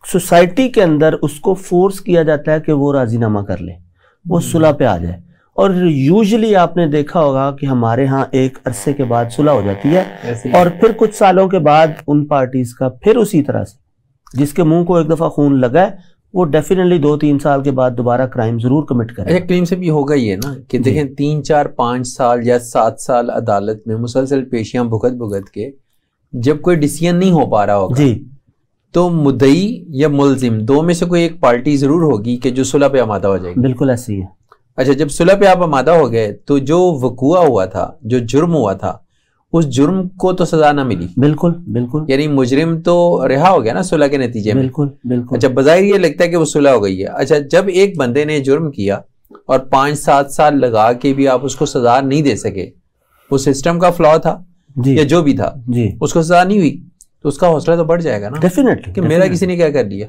Speaker 2: सोसाइटी के अंदर उसको फोर्स किया जाता है कि वो राजीनामा कर ले, वो सुलह पे आ जाए। और यूजुअली आपने देखा होगा कि हमारे यहाँ एक अरसे के बाद सुलह हो जाती है और फिर कुछ सालों के बाद उन पार्टीज का फिर उसी तरह से जिसके मुंह को एक दफा खून लगा है वो डेफिनेटली 2-3 साल के बाद दोबारा क्राइम जरूर कमिट करे।
Speaker 1: क्लेम से भी होगा ये ना कि देखें 3, 4, 5 साल या 7 साल अदालत में मुसलसल पेशियां भुगत के जब कोई डिसीजन नहीं हो पा रहा होगा
Speaker 2: जी,
Speaker 1: तो मुद्दई या मुलजिम 2 में से कोई एक पार्टी जरूर होगी कि जो सुलह पे आमादा हो जाएगी।
Speaker 2: बिल्कुल ऐसे ही है।
Speaker 1: अच्छा, जब सुलह पे आप आमादा हो गए तो जो वकूआ हुआ था, जो जुर्म हुआ था, उस जुर्म को तो सजा ना मिली।
Speaker 2: बिल्कुल बिल्कुल,
Speaker 1: यानी मुजरिम तो रिहा हो गया ना सुलह के नतीजे में।
Speaker 2: बिल्कुल बिल्कुल।
Speaker 1: अच्छा, बज़ाहिर ये लगता है कि वो सुलह हो गई है। अच्छा, जब एक बंदे ने जुर्म किया और 5-7 साल लगा के भी आप उसको सजा नहीं दे सके, वो सिस्टम का फ्लॉ था या जो भी था
Speaker 2: जी,
Speaker 1: उसको सजा नहीं हुई, तो उसका हौसला तो बढ़ जाएगा ना
Speaker 2: डेफिनेटली
Speaker 1: कि मेरा किसी ने क्या कर लिया।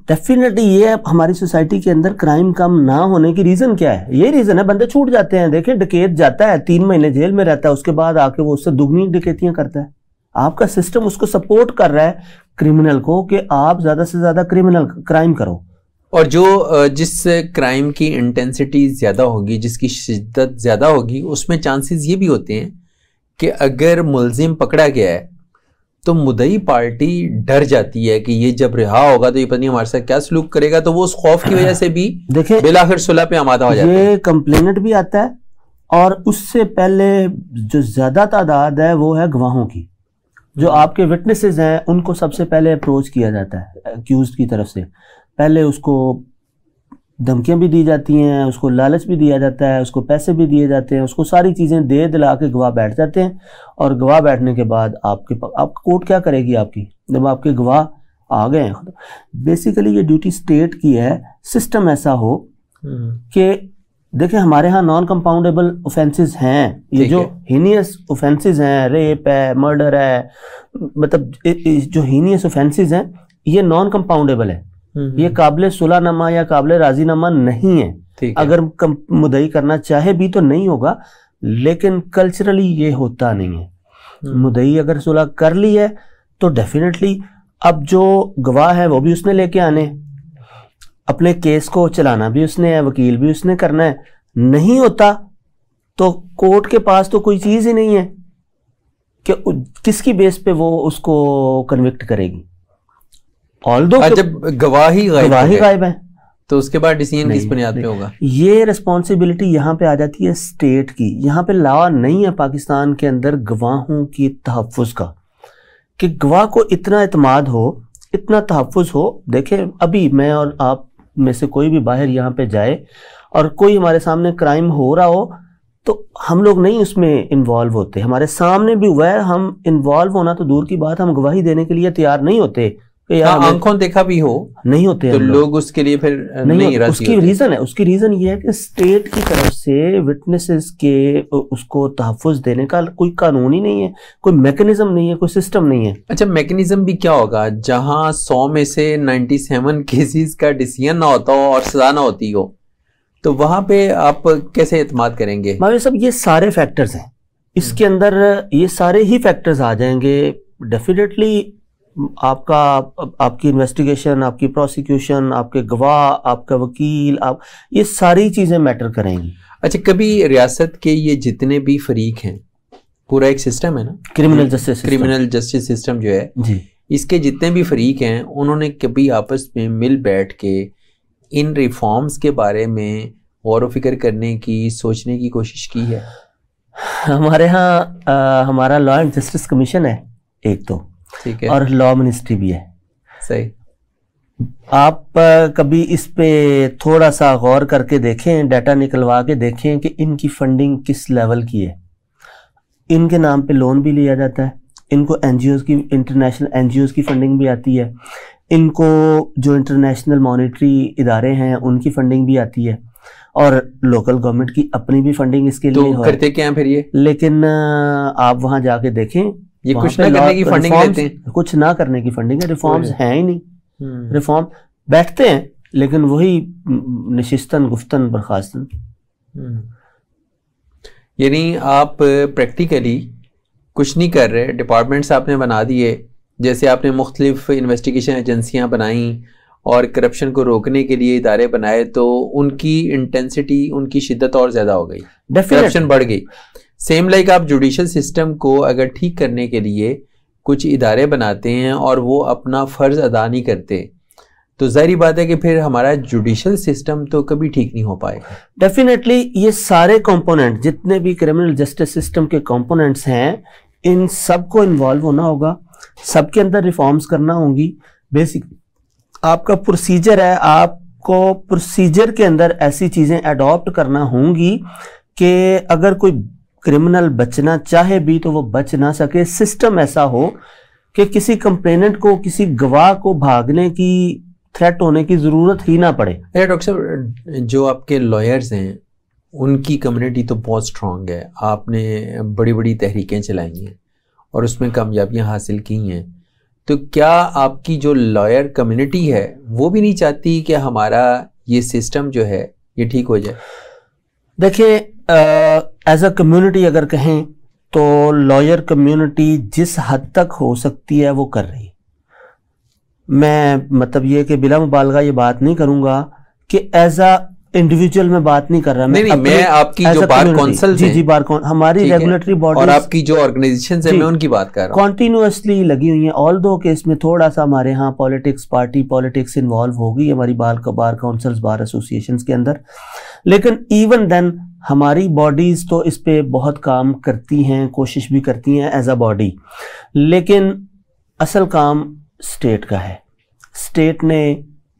Speaker 2: डेफिनेटली ये हमारी सोसाइटी के अंदर क्राइम कम ना होने की रीजन क्या है? ये रीजन है बंदे छूट जाते हैं। देखें, डकैत जाता है 3 महीने जेल में रहता है, उसके बाद आके वो उससे दुगनी डकैतियां करता है। आपका सिस्टम उसको सपोर्ट कर रहा है क्रिमिनल को कि आप ज्यादा से ज्यादा क्राइम करो।
Speaker 1: और जो जिस क्राइम की इंटेंसिटी ज्यादा होगी, जिसकी शिद्दत ज्यादा होगी, उसमें चांसेस ये भी होते हैं कि अगर मुलजिम पकड़ा गया है तो मुद्दई पार्टी डर जाती है कि ये जब रिहा होगा तो ये पता नहीं हमारे साथ क्या सलूक करेगा, तो वो उस खौफ की वजह से भी
Speaker 2: देखिए
Speaker 1: बिलाखिर सुलह पे आमादा हो जाता है।
Speaker 2: ये कंप्लेनेंट भी आता है और उससे पहले जो ज्यादा तादाद है वो है गवाहों की। जो आपके विटनेसेस हैं उनको सबसे पहले अप्रोच किया जाता है एक्यूज्ड की तरफ से। पहले उसको धमकियां भी दी जाती हैं, उसको लालच भी दिया जाता है, उसको पैसे भी दिए जाते हैं, उसको सारी चीज़ें दे दिला के गवाह बैठ जाते हैं। और गवाह बैठने के बाद आपकी कोर्ट क्या करेगी? आपकी जब आपके गवाह आ गए हैं, बेसिकली ये ड्यूटी स्टेट की है। सिस्टम ऐसा हो कि देखें हमारे यहाँ नॉन कंपाउंडेबल ऑफेंसेस हैं, ये जो हीनियस ऑफेंसेस हैं, रेप है, मर्डर है, मतलब जो हीनियस ऑफेंसेस हैं ये नॉन कंपाउंडेबल है, ये काबिल सुलहनामा या काबिल राजीनामा नहीं है। अगर मुद्दई करना चाहे भी तो नहीं होगा, लेकिन कल्चरली ये होता नहीं है। मुद्दई अगर सुलह कर ली है तो डेफिनेटली अब जो गवाह है वो भी उसने लेके आने, अपने केस को चलाना भी उसने है, वकील भी उसने करना है। नहीं होता तो कोर्ट के पास तो कोई चीज ही नहीं है कि किसकी बेस पे वो उसको कन्विक्ट करेगी।
Speaker 1: जब गवाही गायब है तो उसके बाद डिसीजन किस बुनियाद पे होगा?
Speaker 2: ये रिस्पॉन्सिबिलिटी यहाँ पे आ जाती है स्टेट की। यहाँ पे लॉ नहीं है पाकिस्तान के अंदर गवाहों की तहफ़्फ़ुज़ का, कि गवाह को इतना इत्मीनान हो, इतना तहफ़्फ़ुज़ हो। देखें, अभी मैं और आप में से कोई भी बाहर यहाँ पे जाए और कोई हमारे सामने क्राइम हो रहा हो तो हम लोग नहीं उसमें इन्वॉल्व होते। हमारे सामने भी हुआ है, हम इन्वॉल्व होना तो दूर की बात, हम गवाही देने के लिए तैयार नहीं होते।
Speaker 1: आंखों देखा भी हो नहीं होते तो लोग उसके लिए फिर नहीं राजी
Speaker 2: उसकी रीजन है, उसकी रीजन ये है कि स्टेट की तरफ से विटनेसेस के उसको तहफ़्फ़ुज़ देने का कोई कानून ही नहीं है, कोई मैकेनिज्म नहीं है, कोई सिस्टम नहीं है।
Speaker 1: अच्छा, मैकेनिज्म भी क्या होगा जहां 100 में से 97 केसेस का डिसीजन ना होता हो और सजा ना होती हो, तो वहां पे आप कैसे एतमाद करेंगे?
Speaker 2: मावी साहब, ये सारे फैक्टर्स हैं, इसके अंदर ये सारे ही फैक्टर्स आ जाएंगे। डेफिनेटली आपकी इन्वेस्टिगेशन, आपकी प्रोसिक्यूशन, आपके गवाह, आपका वकील, आप ये सारी चीजें मैटर करेंगी।
Speaker 1: अच्छा, कभी रियासत के ये जितने भी फरीक हैं, पूरा एक सिस्टम है ना, क्रिमिनल जस्टिस सिस्टम जो है
Speaker 2: जी,
Speaker 1: इसके जितने भी फरीक हैं, उन्होंने कभी आपस में मिल बैठ के इन रिफॉर्म्स के बारे में गौर व फिक्र करने की, सोचने की कोशिश की है?
Speaker 2: हमारे यहाँ हमारा लॉ एंड जस्टिस कमीशन है एक तो,
Speaker 1: ठीक है,
Speaker 2: और लॉ मिनिस्ट्री भी है।
Speaker 1: सही।
Speaker 2: आप कभी इस पे थोड़ा सा गौर करके देखें, डाटा निकलवा के देखें कि इनकी फंडिंग किस लेवल की है। इनके नाम पे लोन भी लिया जाता है, इनको एनजीओज की, इंटरनेशनल एनजीओज की फंडिंग भी आती है, इनको जो इंटरनेशनल मॉनेटरी इदारे हैं उनकी फंडिंग भी आती है, और लोकल गवर्नमेंट की अपनी भी फंडिंग इसके लिए
Speaker 1: तो करते क्या है फिर ये?
Speaker 2: लेकिन आप वहां जाके देखें,
Speaker 1: ये कुछ ना करने की फंडिंग लेते हैं,
Speaker 2: कुछ ना करने की फंडिंग है, रिफॉर्म्स हैं ही नहीं। रिफॉर्म बैठते हैं लेकिन वही निशिस्तन गुफ्तन बर्खास्तन।
Speaker 1: यानी आप प्रैक्टिकली कुछ नहीं कर रहे, डिपार्टमेंट्स आपने बना दिए, जैसे आपने मुख्तलिफ इन्वेस्टिगेशन एजेंसियां बनाई और करप्शन को रोकने के लिए इदारे बनाए, तो उनकी इंटेंसिटी, उनकी शिद्दत और ज़्यादा हो गई, करप्शन बढ़ गई। सेम लाइक आप जुडिशल सिस्टम को अगर ठीक करने के लिए कुछ इदारे बनाते हैं और वो अपना फ़र्ज़ अदा नहीं करते, तो ज़ाहिर बात है कि फिर हमारा जुडिशल सिस्टम तो कभी ठीक नहीं हो पाएगा।
Speaker 2: डेफिनेटली ये सारे कंपोनेंट, जितने भी क्रिमिनल जस्टिस सिस्टम के कंपोनेंट्स हैं, इन सबको इन्वॉल्व होना होगा, सबके अंदर रिफॉर्म्स करना होंगी। बेसिक आपका प्रोसीजर है, आपको प्रोसीजर के अंदर ऐसी चीज़ें अडॉप्ट करना होंगी कि अगर कोई क्रिमिनल बचना चाहे भी तो वो बच ना सके। सिस्टम ऐसा हो कि किसी कंप्लेनेंट को, किसी गवाह को भागने की, थ्रेट होने की ज़रूरत ही ना पड़े।
Speaker 1: डॉक्टर साहब, जो आपके लॉयर्स हैं उनकी कम्युनिटी तो बहुत स्ट्रांग है, आपने बड़ी बड़ी तहरीकें चलाई हैं और उसमें कामयाबियां हासिल की हैं, तो क्या आपकी जो लॉयर कम्युनिटी है वो भी नहीं चाहती कि हमारा ये सिस्टम जो है ये ठीक हो जाए?
Speaker 2: देखिए, एज अ कम्युनिटी अगर कहें तो लॉयर कम्युनिटी जिस हद तक हो सकती है वो कर रही है। मैं मतलब ये कि बिला मुबालगा ये बात नहीं करूंगा कि एज अ इंडिविजुअल में बात नहीं कर रहा।
Speaker 1: मैं आपकी जो बार काउंसिल,
Speaker 2: जी बार हमारी रेगुलेटरी बॉडी
Speaker 1: और आपकी जो ऑर्गेनाइजेशन है मैं उनकी बात कर रहा हूँ,
Speaker 2: कॉन्टिन्यूसली लगी हुई है। ऑल दो केस में थोड़ा सा हमारे यहाँ पॉलिटिक्स, पार्टी पॉलिटिक्स इन्वॉल्व हो गई हमारी बार काउंसिल्स, बार एसोसिएशन के अंदर, लेकिन इवन देन हमारी बॉडीज तो इस पे बहुत काम करती हैं, कोशिश भी करती हैं एज अ बॉडी, लेकिन असल काम स्टेट का है। स्टेट ने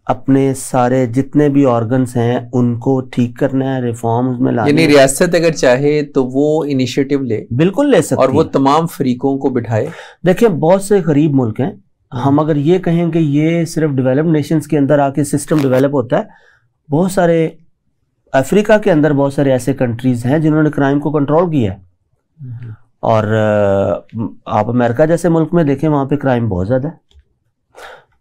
Speaker 2: अपने सारे जितने भी ऑर्गन्स हैं उनको ठीक करना है, रिफॉर्म्स में लाना है।
Speaker 1: यानी रियासत अगर चाहे तो वो इनिशिएटिव ले,
Speaker 2: बिल्कुल ले सकती है,
Speaker 1: और वो तमाम फरीकों को बिठाए।
Speaker 2: देखिए, बहुत से गरीब मुल्क हैं, हम अगर ये कहें कि ये सिर्फ डेवलप्ड नेशंस के अंदर आके सिस्टम डेवलप होता है, बहुत सारे अफ्रीका के अंदर बहुत सारे ऐसे कंट्रीज हैं जिन्होंने क्राइम को कंट्रोल किया है। और आप अमेरिका जैसे मुल्क में देखें, वहाँ पे क्राइम बहुत ज़्यादा है।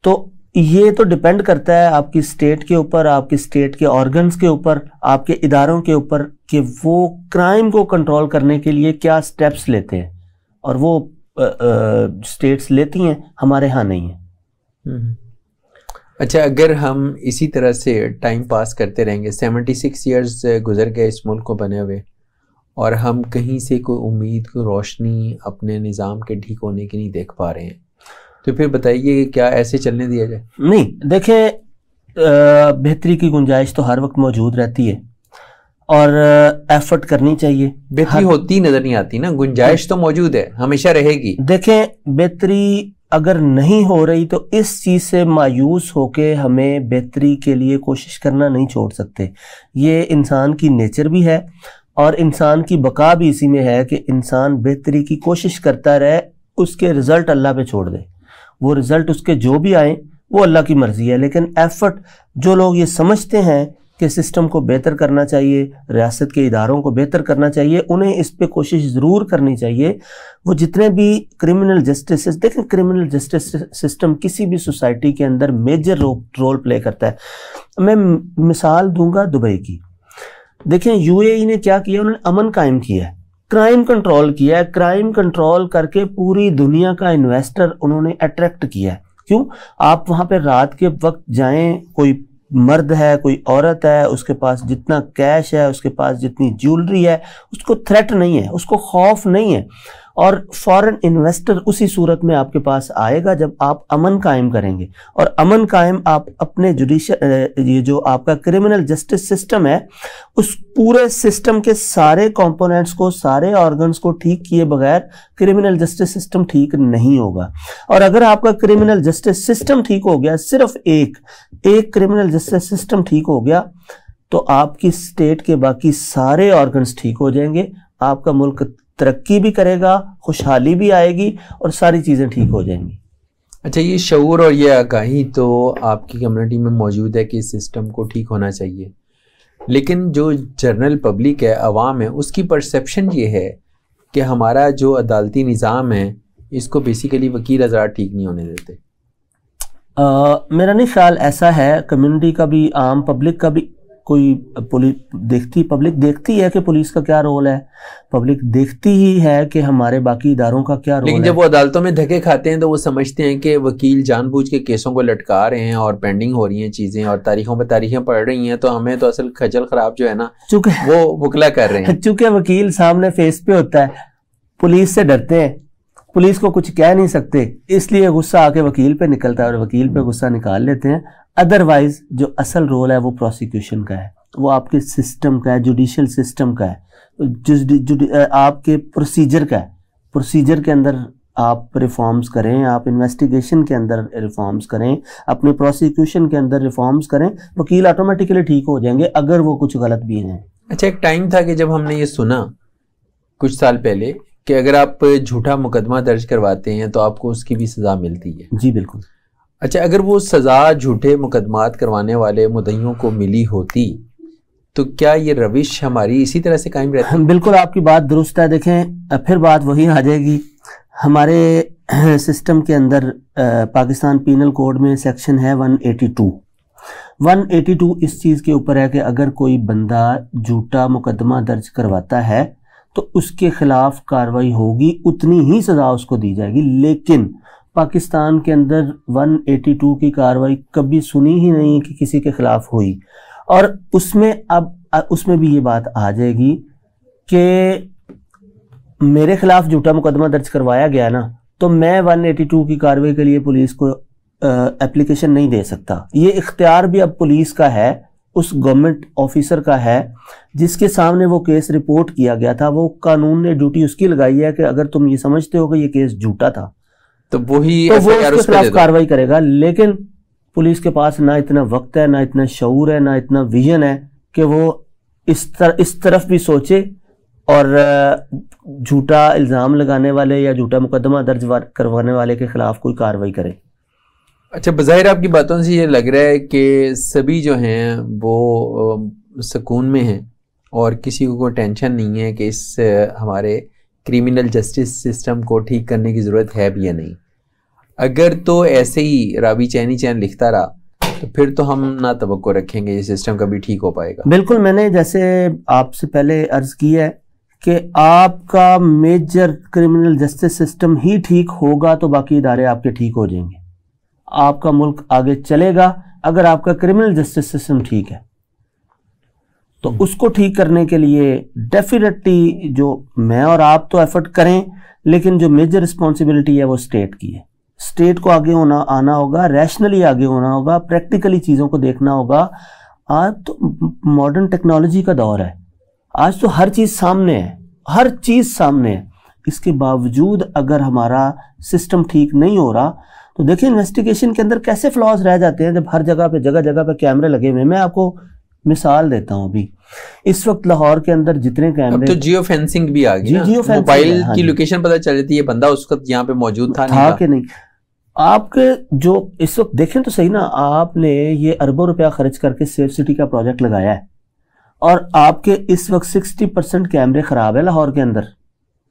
Speaker 2: तो ये तो डिपेंड करता है आपकी स्टेट के ऊपर, आपकी स्टेट के ऑर्गन्स के ऊपर, आपके इदारों के ऊपर कि वो क्राइम को कंट्रोल करने के लिए क्या स्टेप्स लेते हैं, और वो स्टेट्स लेती हैं, हमारे यहाँ नहीं है।
Speaker 1: अच्छा, अगर हम इसी तरह से टाइम पास करते रहेंगे, 76 ईयर्स गुजर गए इस मुल्क को बने हुए, और हम कहीं से कोई उम्मीद, कोई रोशनी अपने निज़ाम के ठीक होने की नहीं देख पा रहे हैं, तो फिर बताइए क्या ऐसे चलने दिया जाए?
Speaker 2: नहीं, देखें, बेहतरी की गुंजाइश तो हर वक्त मौजूद रहती है और एफर्ट करनी चाहिए।
Speaker 1: बेहतरी होती नजर नहीं आती ना, गुंजाइश तो मौजूद है, हमेशा रहेगी।
Speaker 2: देखें, बेहतरी अगर नहीं हो रही तो इस चीज़ से मायूस होके हमें बेहतरी के लिए कोशिश करना नहीं छोड़ सकते। ये इंसान की नेचर भी है और इंसान की बका भी इसी में है कि इंसान बेहतरी की कोशिश करता रहे, उसके रिजल्ट अल्लाह पे छोड़ दे। वो रिजल्ट उसके जो भी आए वो अल्लाह की मर्जी है, लेकिन एफर्ट जो लोग ये समझते हैं कि सिस्टम को बेहतर करना चाहिए, रियासत के इदारों को बेहतर करना चाहिए, उन्हें इस पे कोशिश ज़रूर करनी चाहिए। वो जितने भी क्रिमिनल जस्टिस, देखें, क्रिमिनल जस्टिस सिस्टम किसी भी सोसाइटी के अंदर मेजर रोल प्ले करता है। मैं मिसाल दूंगा दुबई की। देखें, यूएई ने क्या किया, उन्होंने अमन कायम किया है, क्राइम कंट्रोल किया है, क्राइम कंट्रोल करके पूरी दुनिया का इन्वेस्टर उन्होंने अट्रैक्ट किया है। क्यों? आप वहाँ पे रात के वक्त जाएं, कोई मर्द है, कोई औरत है, उसके पास जितना कैश है, उसके पास जितनी ज्वेलरी है, उसको थ्रेट नहीं है, उसको खौफ नहीं है, और फॉरेन इन्वेस्टर उसी सूरत में आपके पास आएगा जब आप अमन कायम करेंगे। और अमन कायम आप अपने जुडिशियल, ये जो आपका क्रिमिनल जस्टिस सिस्टम है, उस पूरे सिस्टम के सारे कंपोनेंट्स को, सारे ऑर्गन्स को ठीक किए बगैर क्रिमिनल जस्टिस सिस्टम ठीक नहीं होगा। और अगर आपका क्रिमिनल जस्टिस सिस्टम ठीक हो गया, सिर्फ एक क्रिमिनल जस्टिस सिस्टम ठीक हो गया, तो आपकी स्टेट के बाकी सारे ऑर्गन्स ठीक हो जाएंगे, आपका मुल्क तरक्की भी करेगा, खुशहाली भी आएगी और सारी चीज़ें ठीक हो जाएंगी।
Speaker 1: अच्छा, ये शऊर और ये आगाही तो आपकी कम्युनिटी में मौजूद है कि इस सिस्टम को ठीक होना चाहिए, लेकिन जो जनरल पब्लिक है, अवाम है, उसकी परसेप्शन ये है कि हमारा जो अदालती निज़ाम है इसको बेसिकली वकील हज़रात ठीक नहीं होने देते।
Speaker 2: मेरा नहीं ख्याल ऐसा है। कम्युनिटी का भी, आम पब्लिक का भी, कोई पब्लिक देखती है कि पुलिस का क्या रोल है, पब्लिक देखती ही है कि हमारे बाकी इदारों का क्या रोल है।
Speaker 1: लेकिन जब वो अदालतों में धक्के खाते हैं तो वो समझते हैं कि वकील जानबूझ के केसों को लटका रहे हैं और पेंडिंग हो रही हैं चीजें और तारीखों पर तारीखें पड़ रही हैं, तो हमें तो असल खजल खराब जो है ना, चूंकि वो बुकला कर रहे हैं।
Speaker 2: चूंकि वकील सामने फेस पे होता है, पुलिस से डरते हैं, पुलिस को कुछ कह नहीं सकते, इसलिए गुस्सा आके वकील पे निकलता है और वकील पे गुस्सा निकाल लेते हैं। अदरवाइज जो असल रोल है वो प्रोसिक्यूशन का है, वो आपके सिस्टम का है, जुडिशियल सिस्टम का है, आपके प्रोसीजर का है। प्रोसीजर के अंदर आप रिफॉर्म्स करें, आप इन्वेस्टिगेशन के अंदर रिफॉर्म्स करें, अपने प्रोसिक्यूशन के अंदर रिफॉर्म्स करें, वकील ऑटोमेटिकली ठीक हो जाएंगे अगर वो कुछ गलत भी हैं।
Speaker 1: अच्छा, एक टाइम था कि जब हमने ये सुना कुछ साल पहले कि अगर आप झूठा मुकदमा दर्ज करवाते हैं तो आपको उसकी भी सज़ा मिलती है।
Speaker 2: जी बिल्कुल।
Speaker 1: अच्छा, अगर वो सज़ा झूठे मुकदमात करवाने वाले मुद्दइयों को मिली होती तो क्या ये रविश हमारी इसी तरह से कायम रहती?
Speaker 2: बिल्कुल, आपकी बात दुरुस्त है। देखें, फिर बात वही आ जाएगी। हमारे सिस्टम के अंदर पाकिस्तान पीनल कोड में सेक्शन है 182 इस चीज़ के ऊपर है कि अगर कोई बंदा झूठा मुकदमा दर्ज करवाता है तो उसके खिलाफ कार्रवाई होगी, उतनी ही सज़ा उसको दी जाएगी। लेकिन पाकिस्तान के अंदर 182 की कार्रवाई कभी सुनी ही नहीं कि किसी के खिलाफ हुई। और उसमें भी ये बात आ जाएगी कि मेरे खिलाफ झूठा मुकदमा दर्ज करवाया गया ना, तो मैं 182 की कार्रवाई के लिए पुलिस को एप्लीकेशन नहीं दे सकता। ये इख्तियार भी अब पुलिस का है, उस गवर्नमेंट ऑफिसर का है जिसके सामने वो केस रिपोर्ट किया गया था। वो कानून ने ड्यूटी उसकी लगाई है कि अगर तुम ये समझते हो कि ये केस झूठा था
Speaker 1: तो वो
Speaker 2: उसके खिलाफ कार्रवाई करेगा। लेकिन पुलिस के पास ना इतना वक्त है, ना इतना शऊर है, ना इतना विजन है कि वो इस तरफ भी सोचे और झूठा इल्ज़ाम लगाने वाले या झूठा मुकदमा दर्ज करवाने वाले के खिलाफ कोई कार्रवाई करे।
Speaker 1: अच्छा, बज़ाहिर आपकी बातों से ये लग रहा है कि सभी जो हैं वो सुकून में हैं और किसी को कोई टेंशन नहीं है कि इस हमारे क्रिमिनल जस्टिस सिस्टम को ठीक करने की ज़रूरत है भी या नहीं। अगर तो ऐसे ही रावी चैनी चैन लिखता रहा तो फिर तो हम ना तवक्को रखेंगे ये सिस्टम कभी ठीक हो पाएगा।
Speaker 2: बिल्कुल, मैंने जैसे आपसे पहले अर्ज की है कि आपका मेजर क्रिमिनल जस्टिस सिस्टम ही ठीक होगा तो बाकी इदारे आपके ठीक हो जाएंगे, आपका मुल्क आगे चलेगा अगर आपका क्रिमिनल जस्टिस सिस्टम ठीक है। तो उसको ठीक करने के लिए डेफिनेटली जो मैं और आप तो एफर्ट करें, लेकिन जो मेजर रिस्पॉन्सिबिलिटी है वो स्टेट की है। स्टेट को आगे आना होगा, रैशनली आगे होना होगा, प्रैक्टिकली चीज़ों को देखना होगा। आज तो मॉडर्न टेक्नोलॉजी का दौर है, आज तो हर चीज़ सामने है, हर चीज़ सामने है। इसके बावजूद अगर हमारा सिस्टम ठीक नहीं हो रहा तो देखिए इन्वेस्टिगेशन के अंदर कैसे फ्लॉज रह जाते हैं जब हर जगह पे कैमरे लगे हुए हैं। मैं आपको मिसाल देता हूं, अभी इस वक्त लाहौर के अंदर जितने कैमरे,
Speaker 1: अब तो जियो फेंसिंग भी आ गई, मोबाइल की लोकेशन पता चल जाती है बंदा उस वक्त यहाँ पे मौजूद था
Speaker 2: कि नहीं। आपके जो इस वक्त देखें तो सही ना, आपने ये अरबों रुपया खर्च करके सेफ सिटी का प्रोजेक्ट लगाया है और आपके इस वक्त 60% कैमरे खराब है लाहौर के अंदर।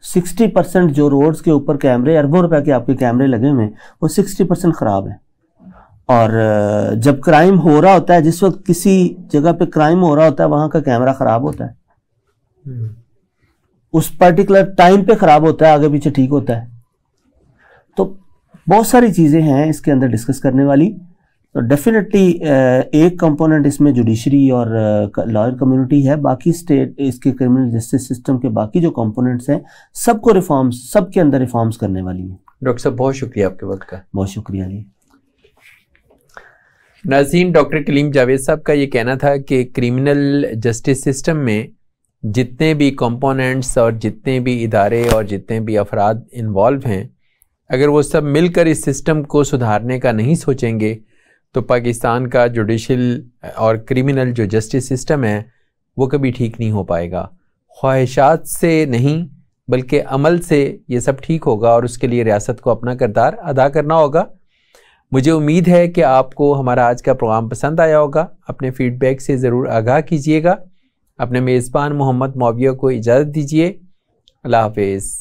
Speaker 2: 60% जो रोड्स के ऊपर कैमरे, अरबों रुपए के आपके कैमरे लगे हुए हैं, वो 60% खराब है। और जब क्राइम हो रहा होता है, जिस वक्त किसी जगह पे क्राइम हो रहा होता है, वहां का कैमरा खराब होता है, उस पर्टिकुलर टाइम पे खराब होता है, आगे पीछे ठीक होता है। तो बहुत सारी चीजें हैं इसके अंदर डिस्कस करने वाली। तो डेफिनेटली एक कंपोनेंट इसमें जुडिशरी और लॉयर कम्युनिटी है, बाकी स्टेट इसके क्रिमिनल जस्टिस सिस्टम के बाकी जो कंपोनेंट्स हैं सबको रिफॉर्म्स, सबके अंदर रिफॉर्म्स करने वाली हैं।
Speaker 1: डॉक्टर साहब बहुत शुक्रिया आपके वक्त का।
Speaker 2: बहुत शुक्रिया जी।
Speaker 1: नाज़रीन, डॉक्टर कलीम जावेद साहब का ये कहना था कि क्रिमिनल जस्टिस सिस्टम में जितने भी कंपोनेंट्स और जितने भी इदारे और जितने भी अफराद इन्वॉल्व हैं, अगर वो सब मिलकर इस सिस्टम को सुधारने का नहीं सोचेंगे तो पाकिस्तान का जुडिशल और क्रिमिनल जो जस्टिस सिस्टम है वो कभी ठीक नहीं हो पाएगा। ख्वाहिशात से नहीं बल्कि अमल से ये सब ठीक होगा और उसके लिए रियासत को अपना किरदार अदा करना होगा। मुझे उम्मीद है कि आपको हमारा आज का प्रोग्राम पसंद आया होगा। अपने फीडबैक से ज़रूर आगाह कीजिएगा। अपने मेज़बान मोहम्मद मौविया को इजाज़त दीजिए। अल्लाह हाफ़िज़।